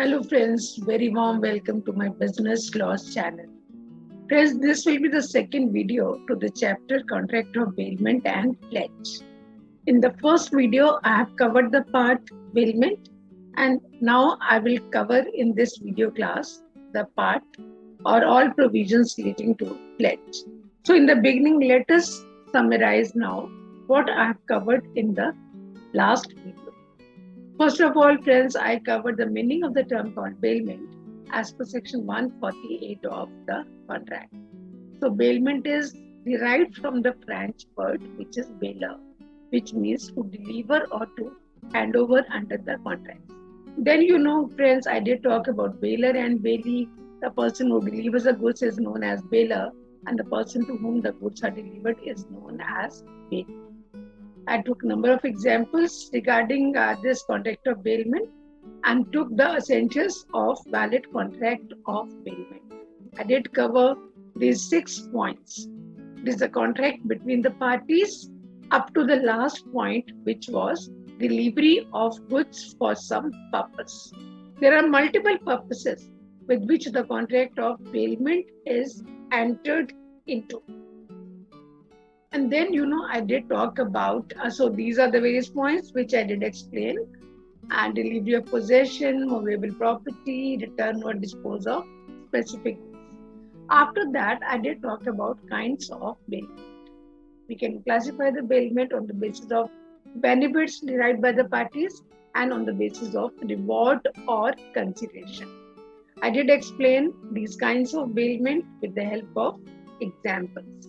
Hello friends, very warm welcome to my business laws channel. Friends, this will be the second video to the chapter Contract of Bailment and Pledge. In the first video, I have covered the part Bailment, and now I will cover in this video class the part or all provisions relating to Pledge. So in the beginning, let us summarize now what I have covered in the last video. First of all, friends, I covered the meaning of the term called bailment as per section 148 of the contract. So, bailment is derived from the French word which is bailer, which means to deliver or to hand over under the contract. Then, friends, I did talk about bailer and bailee. The person who delivers the goods is known as bailer, and the person to whom the goods are delivered is known as bailee. I took a number of examples regarding this contract of bailment and took the essentials of valid contract of bailment. I did cover these 6 points. It is the contract between the parties up to the last point, which was delivery of goods for some purpose. There are multiple purposes with which the contract of bailment is entered into. And then, I did talk about, so these are the various points which I did explain. And delivery of possession, movable property, return or dispose of specific goods. After that, I did talk about kinds of bailment. We can classify the bailment on the basis of benefits derived by the parties and on the basis of reward or consideration. I did explain these kinds of bailment with the help of examples.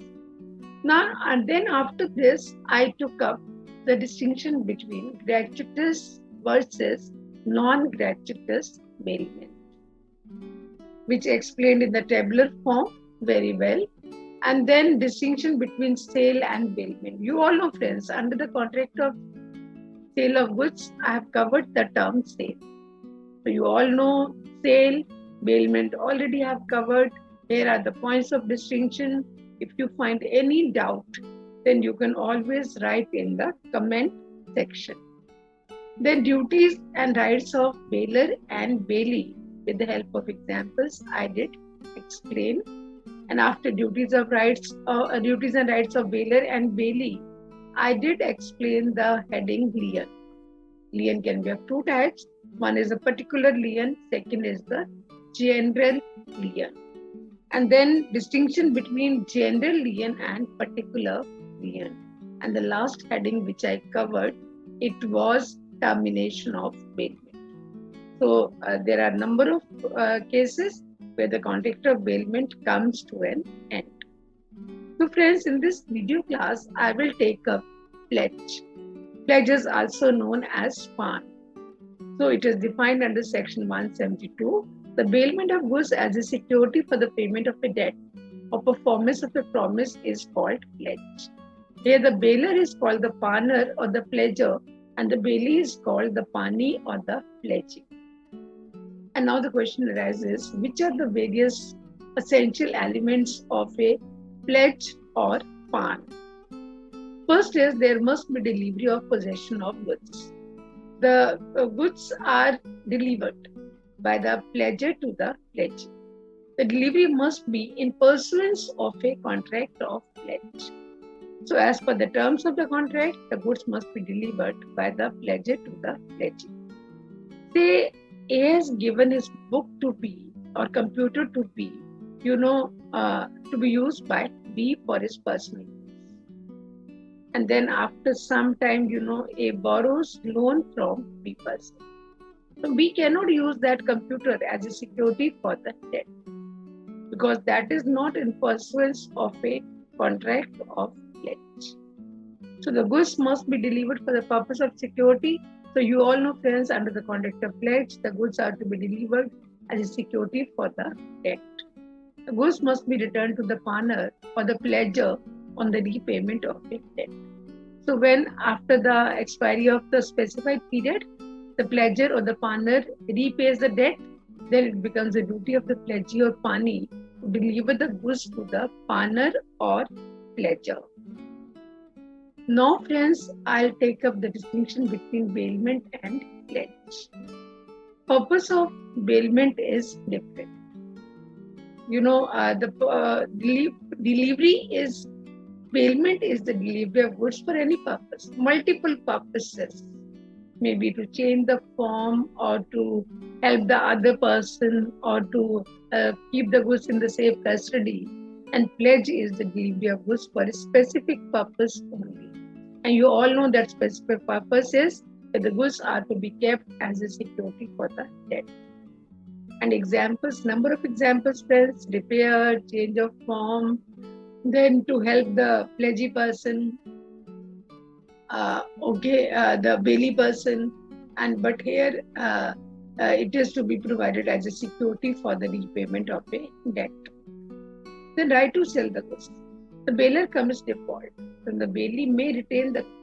Now, and then after this, I took up the distinction between gratuitous versus non-gratuitous bailment, which explained in the tabular form very well. And then distinction between sale and bailment. You all know, friends, under the contract of sale of goods, I have covered the term sale. So you all know sale, bailment already have covered. Here are the points of distinction. If you find any doubt, then you can always write in the comment section. Then duties and rights of bailer and bailee, with the help of examples, I did explain. And after duties and rights of bailer and bailee, I did explain the heading lien. Lien can be of two types. One is a particular lien, second is the general lien. And then distinction between general lien and particular lien. And the last heading which I covered, it was termination of bailment. So there are a number of cases where the contract of bailment comes to an end. So friends, in this video class, I will take up pledge. Pledge is also known as PAN. So it is defined under section 172. The bailment of goods as a security for the payment of a debt or performance of a promise is called pledge. Here the bailer is called the paner or the pledger, and the bailee is called the pani or the pledgee. And now the question arises, which are the various essential elements of a pledge or pan? First is there must be delivery of possession of goods. The goods are delivered by the pledger to the pledgee. The delivery must be in pursuance of a contract of pledge. So as per the terms of the contract, the goods must be delivered by the pledger to the pledgee. Say A has given his book to B or computer to B, to be used by B for his personal use. And then after some time, A borrows loan from B person. So we cannot use that computer as a security for the debt because that is not in pursuance of a contract of pledge. So the goods must be delivered for the purpose of security. So you all know, friends, under the contract of pledge, the goods are to be delivered as a security for the debt. The goods must be returned to the paner or the pledger on the repayment of a debt. So when after the expiry of the specified period, the pledger or the paner repays the debt, then it becomes the duty of the pledgee or pani to deliver the goods to the paner or pledger. Now, friends, I'll take up the distinction between bailment and pledge. Purpose of bailment is different. Delivery is bailment is the delivery of goods for any purpose, multiple purposes, maybe to change the form or to help the other person or to keep the goods in the safe custody. And pledge is the delivery of goods for a specific purpose only. And you all know that specific purpose is that the goods are to be kept as a security for the debt. And examples, number of examples, friends: repair, change of form, then to help the pledgee person, the bailee person, but here it is to be provided as a security for the repayment of a debt. Then right to sell the goods. The bailer commits default, then the bailee may retain the goods.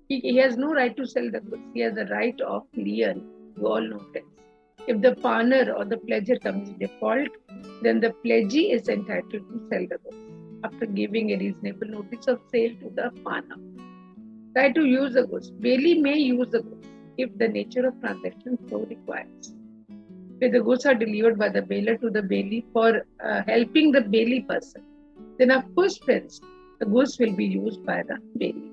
He has no right to sell the goods. He has the right of lien. You all know this. If the pawnee or the pledger commits default, then the pledgee is entitled to sell the goods after giving a reasonable notice of sale to the pawnee. Right to use the goods. Bailee may use the goods if the nature of transaction so requires. If the goods are delivered by the bailer to the bailee for helping the bailee person, then of course, friends, the goods will be used by the bailee.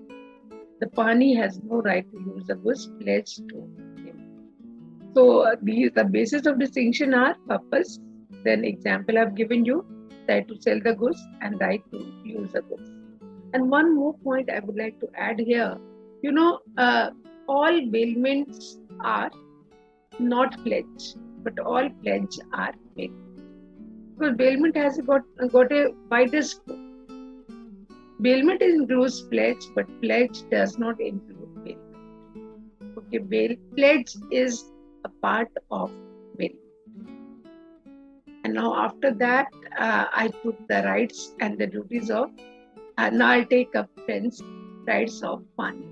The pawnee has no right to use the goods pledged to him. So the basis of distinction are purpose, then example I've given you, right to sell the goods and right to use the goods. And one more point I would like to add here, all bailments are not pledge, but all pledge are bailment. Because bailment has got a wider scope. Bailment includes pledge, but pledge does not include bailment. Okay, pledge is a part of bailment. And now after that, I took the rights and the duties of. Now I'll take up, friends, rights of pawnee.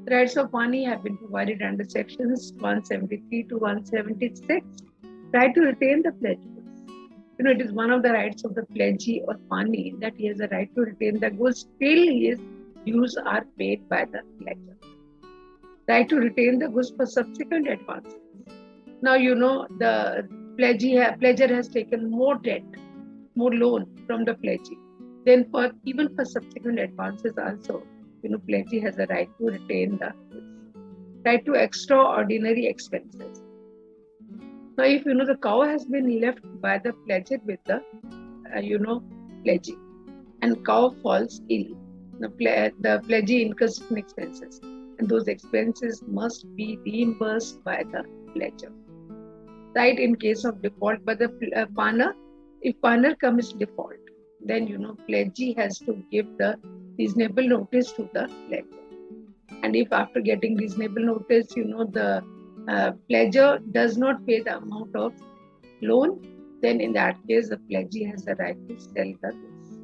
The rights of pawnee have been provided under sections 173 to 176. Right to retain the pledge goods. It is one of the rights of the pledgee or pawnee that he has a right to retain the goods till his dues are paid by the pledger. Right to retain the goods for subsequent advances. Now the pledger has taken more debt, more loan from the pledgee. Then even for subsequent advances also, pledgee has a right to retain the goods. Right to extraordinary expenses. Now, if the cow has been left by the pledger with the pledgee, and cow falls ill, the pledgee incurs expenses, and those expenses must be reimbursed by the pledger. Right, in case of default by the pawnee, if pawnee commits default, then pledgee has to give the reasonable notice to the pledger. And if after getting reasonable notice, the pledger does not pay the amount of loan, then in that case the pledgee has the right to sell the goods.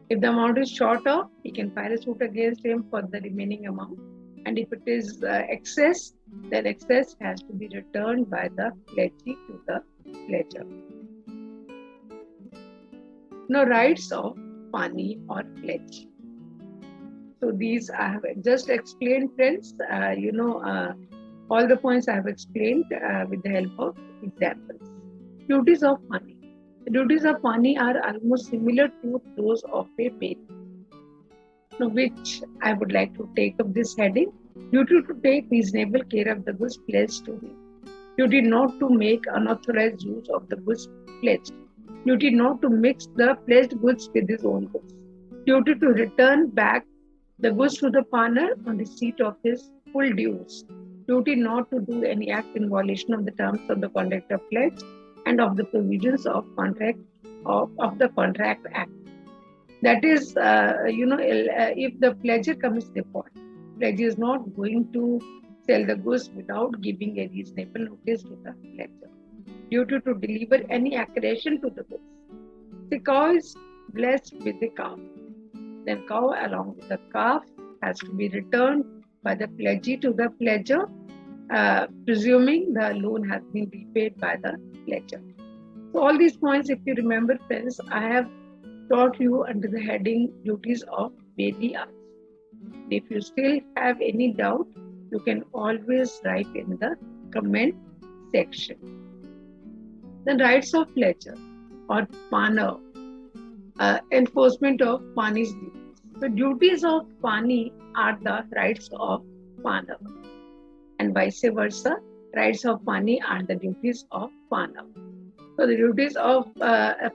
If the amount is short of, he can file a suit against him for the remaining amount. And if it is excess, then excess has to be returned by the pledgee to the pledger. Now, rights of pawnee or pledge. So these I have just explained, friends. All the points I have explained with the help of examples. Duties of pawnee. The duties of pawnee are almost similar to those of a bailee, which I would like to take up this heading. Duty to take reasonable care of the goods pledged to him. Duty not to make unauthorized use of the goods pledged. Duty not to mix the pledged goods with his own goods. Duty to return back the goods to the pawnee on receipt of his full dues. Duty not to do any act in violation of the terms of the contract of pledge and of the provisions of the Contract Act. That is, if the pledger commits default, pledger is not going to sell the goods without giving a reasonable notice to the pledger. Duty to deliver any accretion to the goods. The cow is blessed with the calf. Then cow along with the calf has to be returned by the pledgee to the pledger, presuming the loan has been repaid by the pledger. So all these points, if you remember, friends, I have taught you under the heading duties of bailee also. If you still have any doubt, you can always write in the comment section. The rights of pledger or paner, enforcement of Pani's duties. The duties of Pani are the rights of paner, and vice versa. Rights of Pani are the duties of paner. So the duties of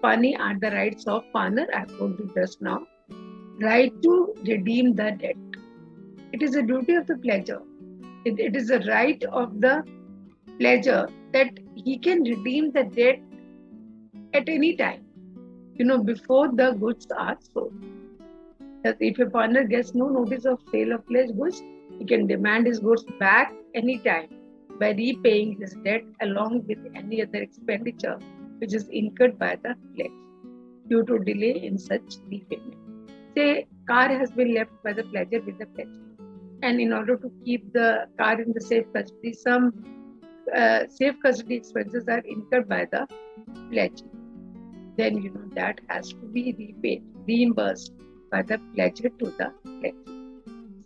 Pani are the rights of paner. I have told you just now. Right to redeem the debt. It is a duty of the pledger. It is a right of the pledger that he can redeem the debt at any time, before the goods are sold. That if a paner gets no notice of sale of pledged goods, he can demand his goods back anytime by repaying his debt along with any other expenditure which is incurred by the pledge due to delay in such repayment. Say, car has been left by the pledger with the pledge, and in order to keep the car in the safe custody, some safe custody expenses are incurred by the pledge. Then that has to be reimbursed by the pledger to the pledgee.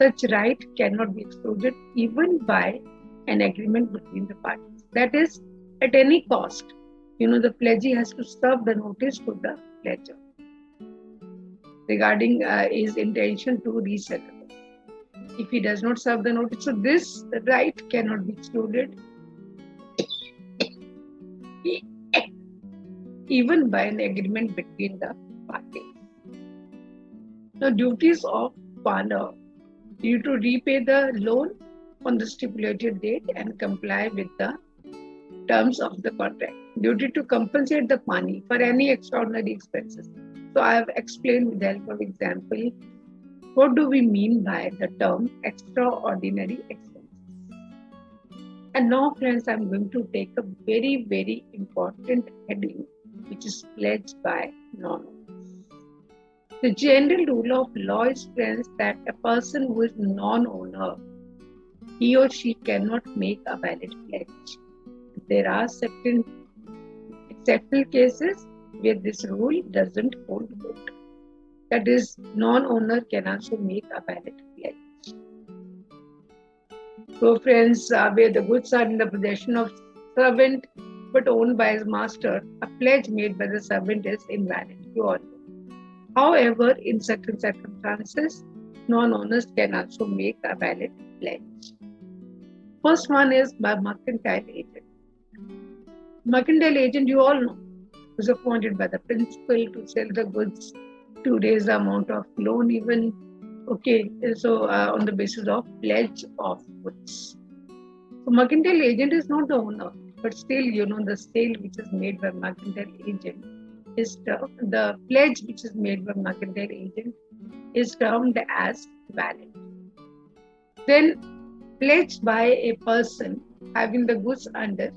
Such right cannot be excluded even by an agreement between the parties. That is, at any cost, the pledgee has to serve the notice to the pledger regarding his intention to resell. If he does not serve the notice, so this right cannot be excluded even by an agreement between the parties. Now, duties of paner: due to repay the loan on the stipulated date and comply with the terms of the contract. Duty to compensate the pani for any extraordinary expenses. So I have explained with the help of example what do we mean by the term extraordinary expenses. And now, friends, I'm going to take a very, very important heading, which is pledged by non-owners. The general rule of law is, friends, that a person who is non-owner, he or she cannot make a valid pledge. There are certain exceptional cases where this rule doesn't hold good. That is, non-owner can also make a valid pledge. So, friends, where the goods are in the possession of servant but owned by his master, a pledge made by the servant is invalid. You all know. However, in certain circumstances, non-owners can also make a valid pledge. First one is by mercantile agent. Mercantile agent, you all know, is appointed by the principal to sell the goods, to raise the amount of loan even. Okay, so on the basis of pledge of goods. So mercantile agent is not the owner, but still, the sale which is made by mercantile agent is the pledge which is made by mercantile agent is termed as valid. Then pledged by a person having the goods under,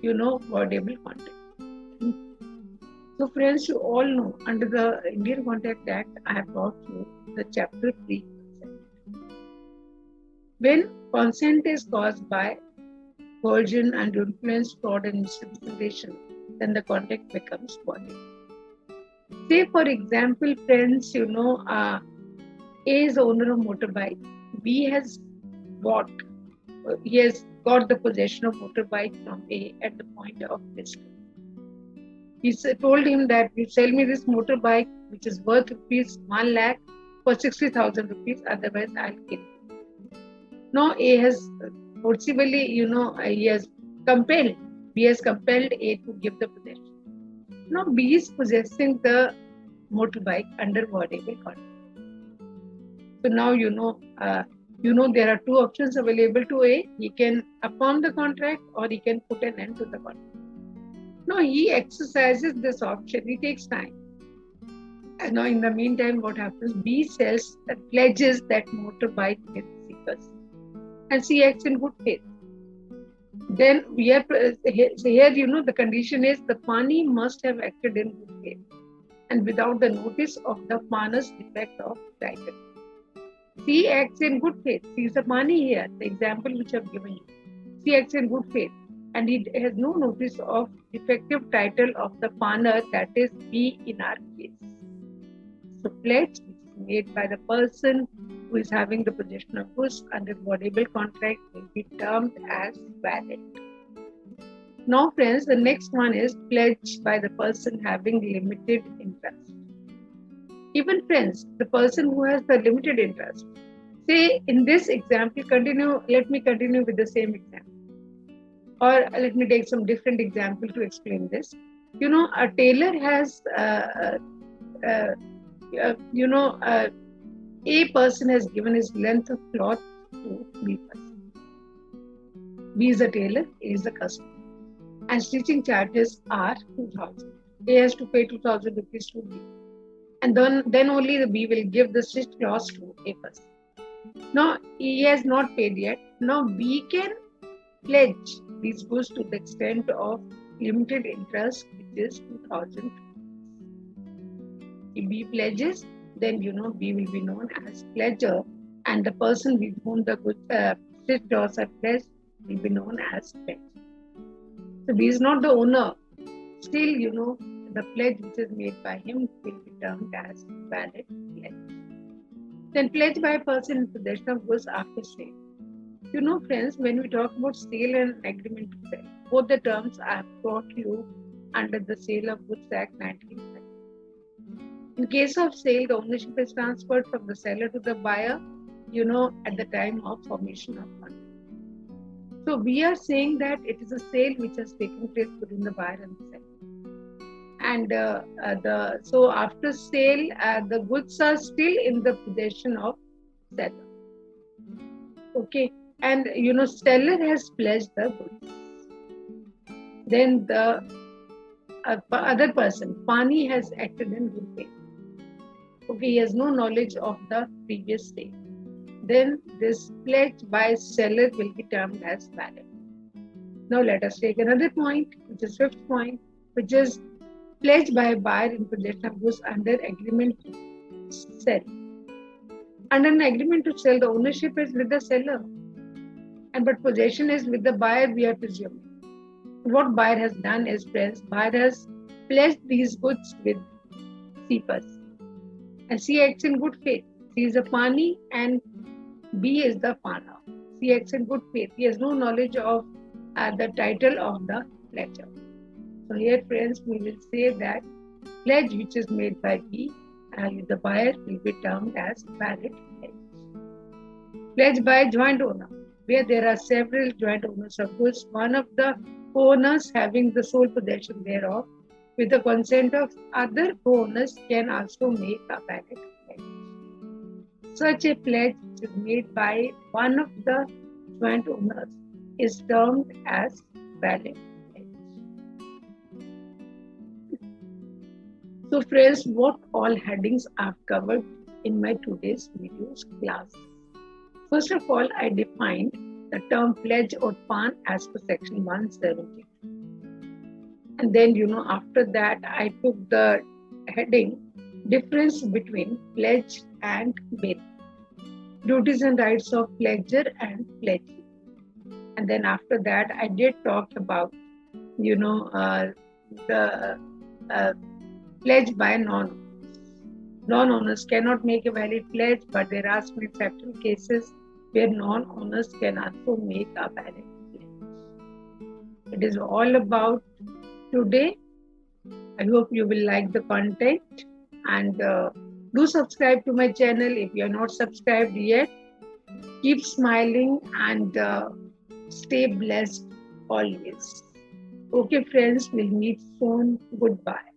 wordable contract. So, friends, you all know, under the Indian Contract Act, I have taught you the chapter 3 consent. When consent is caused by coercion and influence, fraud and misrepresentation, then the contract becomes void. Say, for example, friends, A is owner of motorbike. B has he has got the possession of motorbike from A at the point of listing. He told him that you sell me this motorbike which is worth rupees 1 lakh for 60,000 rupees, otherwise I'll kill you. Now A has forcibly, B has compelled A to give the possession. Now B is possessing the motorbike under wordable contract. So now there are two options available to A. He can affirm the contract or he can put an end to the contract. Now he exercises this option. It takes time. And now in the meantime, what happens? B sells and pledges that motorbike with seekers, and C acts in good faith. Then we have here, the condition is the pani must have acted in good faith and without the notice of the paner's defect of title. C acts in good faith. C is the pani here, the example which I have given you. C acts in good faith and he has no notice of defective title of the paner, that is B in our case. So pledge which is made by the person who is having the possession of goods under wordable contract will be termed as valid. Now, friends, the next one is pledge by the person having limited interest. Even friends, the person who has the limited interest. Say in this example, let me continue with the same example. Or let me take some different example to explain this. A tailor has, uh, a person has given his length of cloth to B person. B is a tailor, A is the customer. And stitching charges are 2,000. A has to pay 2,000 rupees to B. And then only the B will give the stitched cloth to A person. Now, he has not paid yet. Now, B can pledge these goods to the extent of limited interest, which is 2,000. If B pledges, then B will be known as pledger, and the person with whom the goods stitched cloths are pledged will be known as pledge. So B is not the owner. Still, the pledge which is made by him will be termed as valid pledge. Then pledge by a person in possession of goods after sale. Friends, when we talk about sale and agreement to sell, both the terms I have taught you under the Sale of Goods Act 1930. In case of sale, the ownership is transferred from the seller to the buyer, at the time of formation of contract. So we are saying that it is a sale which has taken place between the buyer and the seller. And so after sale, the goods are still in the possession of seller. Okay, and seller has pledged the goods. Then the other person, Pani, has acted in good faith. Okay, he has no knowledge of the previous sale. Then this pledge by seller will be termed as valid. Now let us take another point, which is fifth point, which is pledge by a buyer in possession of goods under agreement to sell. Under an agreement to sell, the ownership is with the seller, but possession is with the buyer, we are presuming. What buyer has done is, friends, buyer has pledged these goods with C person. And C acts in good faith. C is a Pani and B is the Pana. C acts in good faith. He has no knowledge of the title of the pledger. So here, friends, we will say that pledge which is made by B with the buyer will be termed as valid pledge. Pledge by joint owner, where there are several joint owners of goods, one of the owners having the sole possession thereof, with the consent of other owners, can also make a valid pledge. Such a pledge which is made by one of the joint owners is termed as valid pledge. So friends, what all headings I've covered in my today's videos class. First of all, I defined the term pledge or pan as per section 172. And then, after that, I took the heading difference between pledge and bailment, duties and rights of pledger and pledgee. And then after that, I did talk about, the pledge by non-owners. Non-owners cannot make a valid pledge, but there are some exceptional cases where non-owners can also make a valid pledge. It is all about today. I hope you will like the content, and do subscribe to my channel if you are not subscribed yet. Keep smiling and stay blessed always. Okay, friends, we'll meet soon. Goodbye.